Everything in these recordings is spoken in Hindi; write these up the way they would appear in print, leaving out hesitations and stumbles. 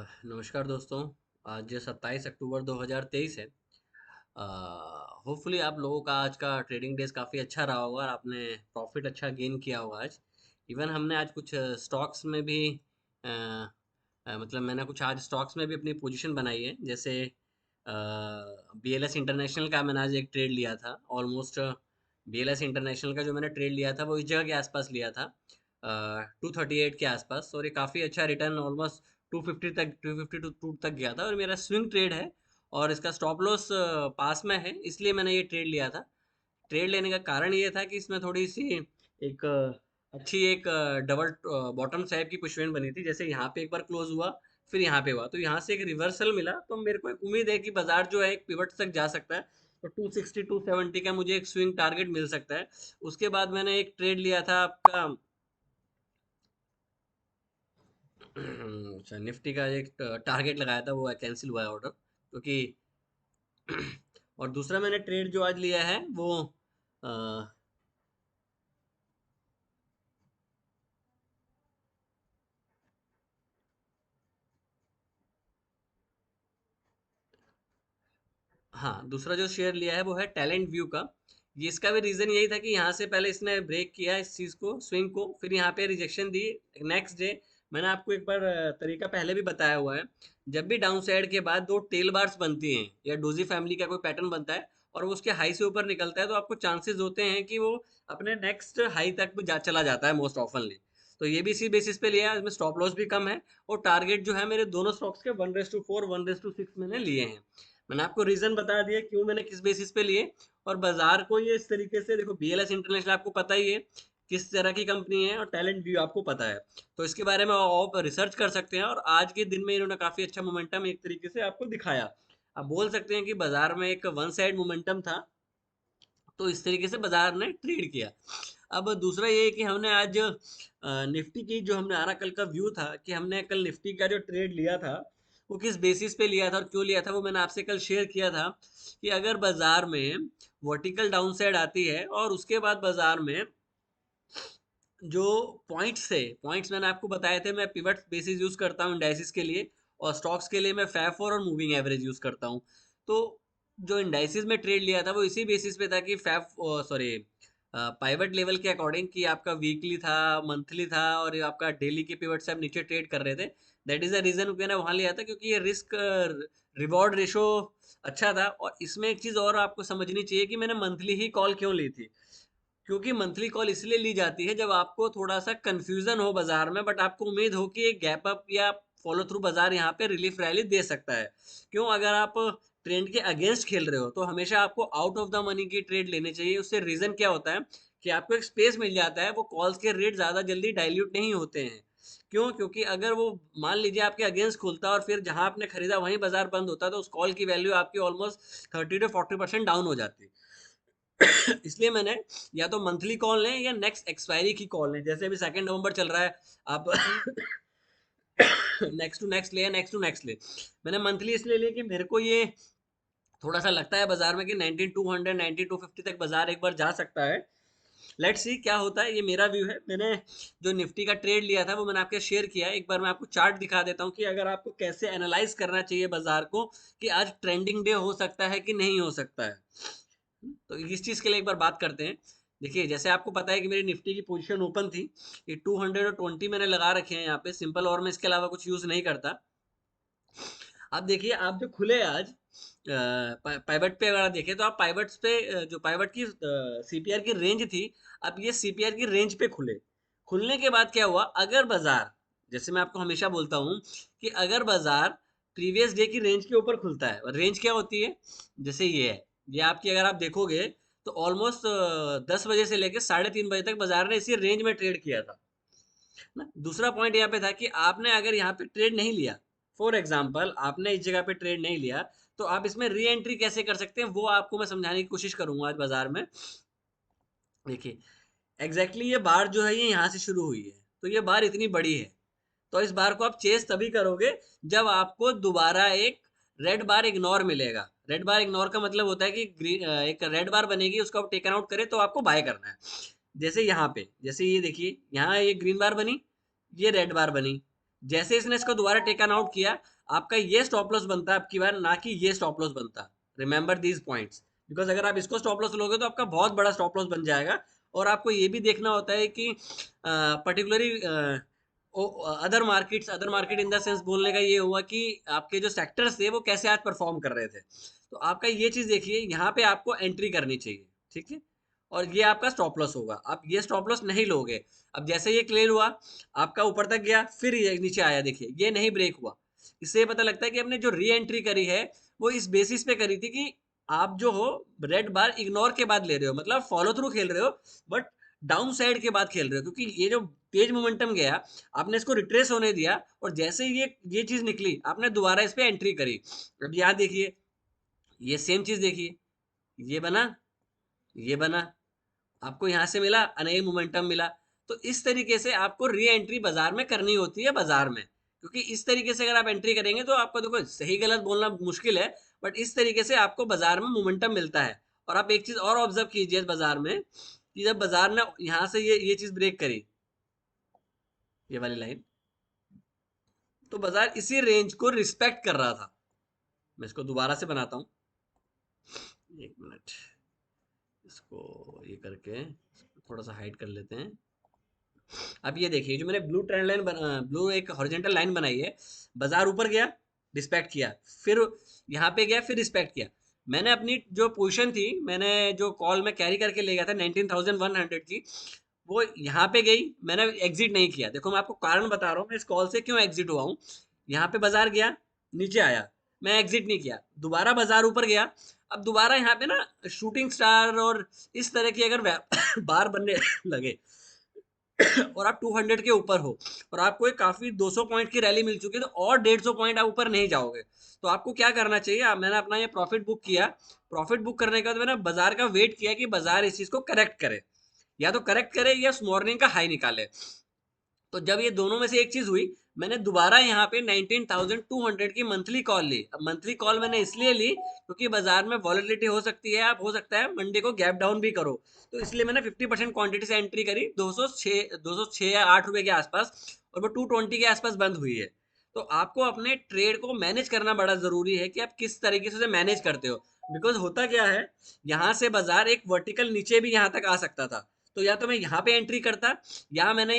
नमस्कार दोस्तों। आज 27 अक्टूबर 2023 है। होपफुली आप लोगों का आज का ट्रेडिंग डेज काफ़ी अच्छा रहा होगा और आपने प्रॉफिट अच्छा गेन किया होगा आज। इवन हमने आज कुछ स्टॉक्स में भी अ, मतलब मैंने कुछ आज स्टॉक्स में भी अपनी पोजीशन बनाई है। जैसे बीएलएस इंटरनेशनल का मैंने आज एक ट्रेड लिया था। ऑलमोस्ट बीएलएस इंटरनेशनल का जो मैंने ट्रेड लिया था वो इस जगह के आसपास लिया था, 238 के आसपास, और ये काफ़ी अच्छा रिटर्न ऑलमोस्ट 250 तक गया था और मेरा स्विंग ट्रेड है और इसका स्टॉप लॉस पास में है, इसलिए मैंने ये ट्रेड लिया था। ट्रेड लेने का कारण ये था कि इसमें थोड़ी सी एक अच्छी एक डबल बॉटम टाइप की पुशबैंड बनी थी। जैसे यहाँ पे एक बार क्लोज हुआ, फिर यहाँ पे हुआ, तो यहाँ से एक रिवर्सल मिला, तो मेरे को एक उम्मीद है कि बाजार जो है एक पिवट तक जा सकता है। तो 260 270 का मुझे एक स्विंग टारगेट मिल सकता है। उसके बाद मैंने एक ट्रेड लिया था आपका अच्छा, निफ्टी का एक टारगेट लगाया था, वो कैंसिल हुआ है ऑर्डर, क्योंकि और दूसरा मैंने ट्रेड जो आज लिया है वो अ, हाँ, दूसरा जो शेयर लिया है वो है टैलेंट व्यू का। ये इसका भी रीजन यही था कि यहाँ से पहले इसने ब्रेक किया इस चीज को, स्विंग को, फिर यहाँ पे रिजेक्शन दी नेक्स्ट डे। मैंने आपको एक बार तरीका पहले भी बताया हुआ है। जब भी डाउन साइड के बाद दो टेल बार्स बनती हैं या डोजी फैमिली का कोई पैटर्न बनता है और वो उसके हाई से ऊपर निकलता है, तो आपको चांसेस होते हैं कि वो अपने नेक्स्ट हाई तक भी चला जाता है मोस्ट ऑफनली। तो ये भी इसी बेसिस पे लिया है, इसमें स्टॉप लॉस भी कम है और टारगेट जो है मेरे दोनों स्टॉक्स के 1:4 1:6 मैंने लिए हैं। मैंने आपको रीजन बता दिया क्यों मैंने किस बेसिस पे लिए। और बाजार को ये इस तरीके से देखो, बीएलएस इंटरनेशनल आपको पता ही है किस तरह की कंपनी है और टैलेंट व्यू आपको पता है, तो इसके बारे में आप रिसर्च कर सकते हैं। और आज के दिन में इन्होंने काफी अच्छा मोमेंटम एक तरीके से आपको दिखाया। आप बोल सकते हैं कि बाजार में एक वन साइड मोमेंटम था, तो इस तरीके से बाजार ने ट्रेड किया। अब दूसरा ये है कि हमने आज निफ्टी की जो हमने आना कल का व्यू था कि हमने कल निफ्टी का जो ट्रेड लिया था वो किस बेसिस पे लिया था और क्यों लिया था, वो मैंने आपसे कल शेयर किया था कि अगर बाजार में वर्टिकल डाउनसाइड आती है और उसके बाद बाजार में जो पॉइंट्स थे, पॉइंट्स मैंने आपको बताए थे, मैं पिवट बेसिस यूज करता हूँ इंडाइसिस के लिए और स्टॉक्स के लिए मैं फैब और मूविंग एवरेज यूज करता हूँ। तो जो इंडाइसिस में ट्रेड लिया था वो इसी बेसिस पे था कि फैब, सॉरी, पाइवट लेवल के अकॉर्डिंग कि आपका वीकली था, मंथली था और ये आपका डेली के पिवट से आप नीचे ट्रेड कर रहे थे। दैट इज द रीजन मैंने वहां लिया था, क्योंकि ये रिस्क रिवॉर्ड रेशो अच्छा था। और इसमें एक चीज और आपको समझनी चाहिए कि मैंने मंथली ही कॉल क्यों ली थी। क्योंकि मंथली कॉल इसलिए ली जाती है जब आपको थोड़ा सा कंफ्यूजन हो बाजार में, बट आपको उम्मीद हो कि एक गैप अप या फॉलो थ्रू बाजार यहाँ पे रिलीफ रैली दे सकता है। क्यों, अगर आप ट्रेंड के अगेंस्ट खेल रहे हो तो हमेशा आपको आउट ऑफ द मनी की ट्रेड लेनी चाहिए। उससे रीजन क्या होता है कि आपको एक स्पेस मिल जाता है, वो कॉल्स के रेट ज्यादा जल्दी डाइल्यूट नहीं होते हैं। क्यों, क्योंकि अगर वो मान लीजिए आपके अगेंस्ट खुलता है और फिर जहां आपने खरीदा वहीं बाजार बंद होता है, तो उस कॉल की वैल्यू आपकी ऑलमोस्ट 30 to 40% डाउन हो जाती है। इसलिए मैंने या तो मंथली कॉल लें या नेक्स्ट एक्सपायरी की कॉल लें। जैसे अभी 2 नवंबर चल रहा है, आप नेक्स्ट टू नेक्स्ट ले या नेक्स्ट टू नेक्स्ट ले। मैंने मंथली इसलिए लिया कि मेरे को ये थोड़ा सा लगता है बाजार में कि 19200 19250 तक बाजार एक बार जा सकता है। लेट्स सी क्या होता है, ये मेरा व्यू है। मैंने जो निफ्टी का ट्रेड लिया था वो मैंने आपके शेयर किया है। एक बार मैं आपको चार्ट दिखा देता हूँ कि अगर आपको कैसे एनालाइज करना चाहिए बाजार को, कि आज ट्रेंडिंग डे हो सकता है कि नहीं हो सकता है। तो इस चीज के लिए एक बार बात करते हैं। देखिए, जैसे आपको पता है कि मेरी निफ्टी की पोजीशन ओपन थी, ये 220 मैंने लगा रखे हैं यहाँ पे सिंपल, और मैं इसके अलावा कुछ यूज नहीं करता। अब देखिए, आप जो खुले आज पाइवट पे अगर आप देखें तो आप पाइवट्स पे जो पाइवट की सीपीआर की रेंज थी, अब ये सीपीआर की रेंज पे खुले। खुलने के बाद क्या हुआ, अगर बाजार, जैसे मैं आपको हमेशा बोलता हूँ कि अगर बाजार प्रीवियस डे की रेंज के ऊपर खुलता है, और रेंज क्या होती है, जैसे ये है, ये आपकी अगर आप देखोगे तो ऑलमोस्ट 10 बजे से लेकर 3:30 बजे तक बाजार ने इसी रेंज में ट्रेड किया था ना। दूसरा पॉइंट यहाँ पे था कि आपने अगर यहाँ पे ट्रेड नहीं लिया, फॉर एग्जाम्पल आपने इस जगह पे ट्रेड नहीं लिया, तो आप इसमें री एंट्री कैसे कर सकते हैं वो आपको मैं समझाने की कोशिश करूंगा आज बाजार में। देखिए, एग्जैक्टली ये बार जो है ये यहाँ से शुरू हुई है, तो ये बार इतनी बड़ी है, तो इस बार को आप चेस तभी करोगे जब आपको दोबारा एक रेड बार इग्नोर मिलेगा। रेड बार इग्नोर का मतलब होता है कि एक रेड बार बनेगी, उसको आप टेकन आउट करें तो आपको बाय करना है। जैसे यहाँ पे, जैसे ये देखिए, यहाँ ये ग्रीन बार बनी, ये रेड बार बनी, जैसे इसने इसको दोबारा टेकन आउट किया, आपका ये स्टॉप लॉस बनता है आपकी बार, ना कि ये स्टॉप लॉस बनता। रिमेंबर दीज पॉइंट्स, बिकॉज अगर आप इसको स्टॉप लॉस लोगे तो आपका बहुत बड़ा स्टॉप लॉस बन जाएगा। और आपको ये भी देखना होता है कि particularly other market in the sense बोलने का ये हुआ कि आपके जो सेक्टर्स थे वो कैसे आज परफॉर्म कर रहे थे। तो आपका ये चीज देखिए, यहाँ पे आपको एंट्री करनी चाहिए, ठीक है, और ये आपका स्टॉप लॉस होगा। आप ये स्टॉप लॉस नहीं लोगे, अब जैसे ये क्लियर हुआ, आपका ऊपर तक गया, फिर ये नीचे आया, देखिए ये नहीं ब्रेक हुआ। इससे ये पता लगता है कि आपने जो री एंट्री करी है वो इस बेसिस पे करी थी कि आप जो हो रेड बार इग्नोर के बाद ले रहे हो, मतलब फॉलो थ्रू खेल रहे हो, बट डाउन साइड के बाद खेल रहे हो, क्योंकि ये जो तेज मोमेंटम गया, आपने इसको रिट्रेस होने दिया, और जैसे ही ये चीज निकली, आपने दोबारा इस पे एंट्री करी। अब यहाँ देखिए, ये सेम चीज देखिए, ये बना, ये बना, आपको यहाँ से मिला, नई मोमेंटम मिला। तो इस तरीके से आपको री एंट्री बाजार में करनी होती है, बाजार में, क्योंकि इस तरीके से अगर आप एंट्री करेंगे तो आपको, देखो सही गलत बोलना मुश्किल है, बट इस तरीके से आपको बाजार में मोमेंटम मिलता है। और आप एक चीज और ऑब्जर्व कीजिए बाजार में, कि जब बाजार ने यहाँ से ये चीज ब्रेक करी, ये वाली लाइन, तो बाजार इसी रेंज को रिस्पेक्ट कर रहा था। मैं इसको दोबारा से बनाता हूँ, एक मिनट, इसको ये करके थोड़ा सा हाइड कर लेते हैं। अब ये देखिए, जो मैंने ब्लू ट्रेंड लाइन ब्लू एक हॉरिजॉन्टल लाइन बनाई है, बाजार ऊपर गया, रिस्पेक्ट किया, फिर यहाँ पे गया, फिर रिस्पेक्ट किया। मैंने अपनी जो पोजीशन थी, मैंने जो कॉल में कैरी करके ले गया था 19,100 की, वो यहाँ पे गई, मैंने एग्जिट नहीं किया। देखो मैं आपको कारण बता रहा हूँ मैं इस कॉल से क्यों एग्जिट हुआ हूँ। यहाँ पे बाजार गया, नीचे आया, मैं एग्जिट नहीं किया, दोबारा बाजार ऊपर गया। अब दोबारा यहाँ पे ना शूटिंग स्टार और इस तरह की अगर बार बनने लगे, और आप 200 के ऊपर हो, और आपको एक काफी 200 पॉइंट की रैली मिल चुकी है, तो और 150 पॉइंट आप ऊपर नहीं जाओगे। तो आपको क्या करना चाहिए, मैंने अपना ये प्रॉफिट बुक किया, प्रॉफिट बुक करने के बाद मैंने बाजार का वेट किया कि बाजार इस चीज को करेक्ट करे, या तो करेक्ट करे या मॉर्निंग का हाई निकाले। तो जब ये दोनों में से एक चीज हुई, मैंने दोबारा यहाँ पे 19,200 की मंथली कॉल ली। अब मंथली कॉल मैंने इसलिए ली क्योंकि बाजार में वॉलेटिलिटी हो सकती है, आप हो सकता है मंडे को गैप डाउन भी करो, तो इसलिए मैंने 50% क्वांटिटी से एंट्री करी 206 या 8 रुपए के आसपास, और वो 220 के आसपास बंद हुई है। तो आपको अपने ट्रेड को मैनेज करना बड़ा जरूरी है कि आप किस तरीके से मैनेज करते हो। बिकॉज होता क्या है, यहाँ से बाजार एक वर्टिकल नीचे भी यहाँ तक आ सकता था, तो या तो मैं यहाँ पे एंट्री करता, या मैंने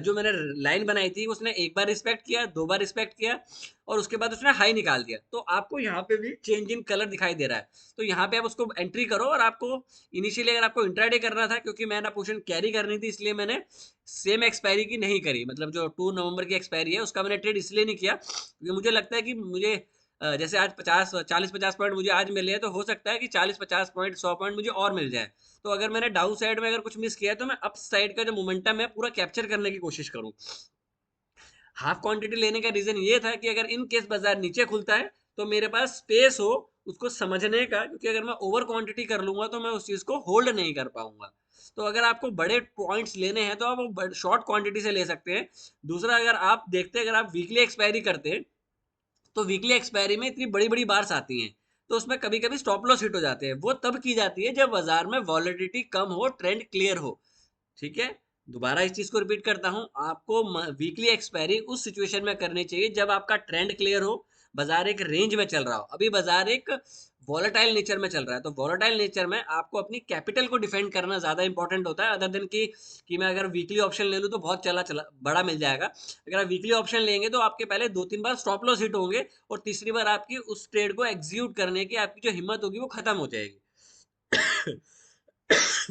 जो मैंने लाइन बनाई थी उसने एक बार रिस्पेक्ट किया, दो बार रिस्पेक्ट किया, और उसके बाद उसने हाई निकाल दिया। तो आपको यहाँ पे भी चेंज इन कलर दिखाई दे रहा है, तो यहाँ पे आप उसको एंट्री करो। और आपको इनिशियली अगर आपको इंट्राडे करना था, क्योंकि मैंने पोजीशन कैरी करनी थी, इसलिए मैंने सेम एक्सपायरी की नहीं करी, मतलब जो 2 नवंबर की एक्सपायरी है उसका मैंने ट्रेड इसलिए नहीं किया क्योंकि मुझे लगता है कि मुझे जैसे आज 40-50 पॉइंट मुझे आज मिले हैं, तो हो सकता है कि 40-50 पॉइंट 100 पॉइंट मुझे और मिल जाए। तो अगर मैंने डाउन साइड में अगर कुछ मिस किया है, तो मैं अप साइड का जो मोमेंटम है पूरा कैप्चर करने की कोशिश करूं। हाफ क्वांटिटी लेने का रीजन ये था कि अगर इन केस बाजार नीचे खुलता है तो मेरे पास स्पेस हो उसको समझने का, क्योंकि अगर मैं ओवर क्वांटिटी कर लूंगा तो मैं उस चीज को होल्ड नहीं कर पाऊंगा। तो अगर आपको बड़े पॉइंट्स लेने हैं तो आप शॉर्ट क्वांटिटी से ले सकते हैं। दूसरा, अगर आप देखते हैं, अगर आप वीकली एक्सपायरी करते हैं, तो वीकली एक्सपायरी में इतनी बड़ी बड़ी बार्स आती हैं, तो उसमें कभी कभी स्टॉप लॉस हिट हो जाते हैं। वो तब की जाती है जब बाजार में वॉलेटिलिटी कम हो, ट्रेंड क्लियर हो, ठीक है। दोबारा इस चीज को रिपीट करता हूं, आपको वीकली एक्सपायरी उस सिचुएशन में करनी चाहिए जब आपका ट्रेंड क्लियर हो, बाजार एक रेंज में चल रहा हो। अभी बाजार एक वॉलेटाइल नेचर में चल रहा है, तो वॉलेटाइल नेचर में आपको अपनी कैपिटल को डिफेंड करना ज्यादा इंपॉर्टेंट होता है, अदर देन कि मैं अगर वीकली ऑप्शन ले लूँ तो बहुत चला चला बड़ा मिल जाएगा। अगर आप वीकली ऑप्शन लेंगे तो आपके पहले 2-3 बार स्टॉप लॉस हिट होंगे, और तीसरी बार आपकी उस ट्रेड को एग्जीक्यूट करने की आपकी जो हिम्मत होगी वो खत्म हो जाएगी।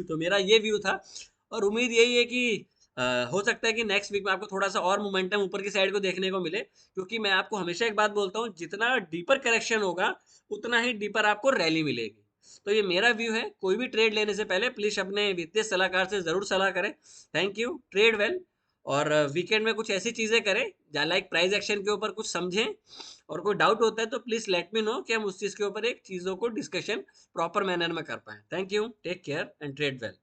तो मेरा ये व्यू था, और उम्मीद यही है कि हो सकता है कि नेक्स्ट वीक में आपको थोड़ा सा और मोमेंटम ऊपर की साइड को देखने को मिले, क्योंकि मैं आपको हमेशा एक बात बोलता हूँ, जितना डीपर करेक्शन होगा उतना ही डीपर आपको रैली मिलेगी। तो ये मेरा व्यू है, कोई भी ट्रेड लेने से पहले प्लीज अपने वित्तीय सलाहकार से जरूर सलाह करें। Thank you, trade well. और वीकेंड में कुछ ऐसी चीजें करें लाइक प्राइस एक्शन के ऊपर कुछ समझें, और कोई डाउट होता है तो प्लीज लेट मी नो कि हम उस चीज के ऊपर एक चीजों को डिस्कशन प्रॉपर मैनर में कर पाए। Thank you, take care and trade well.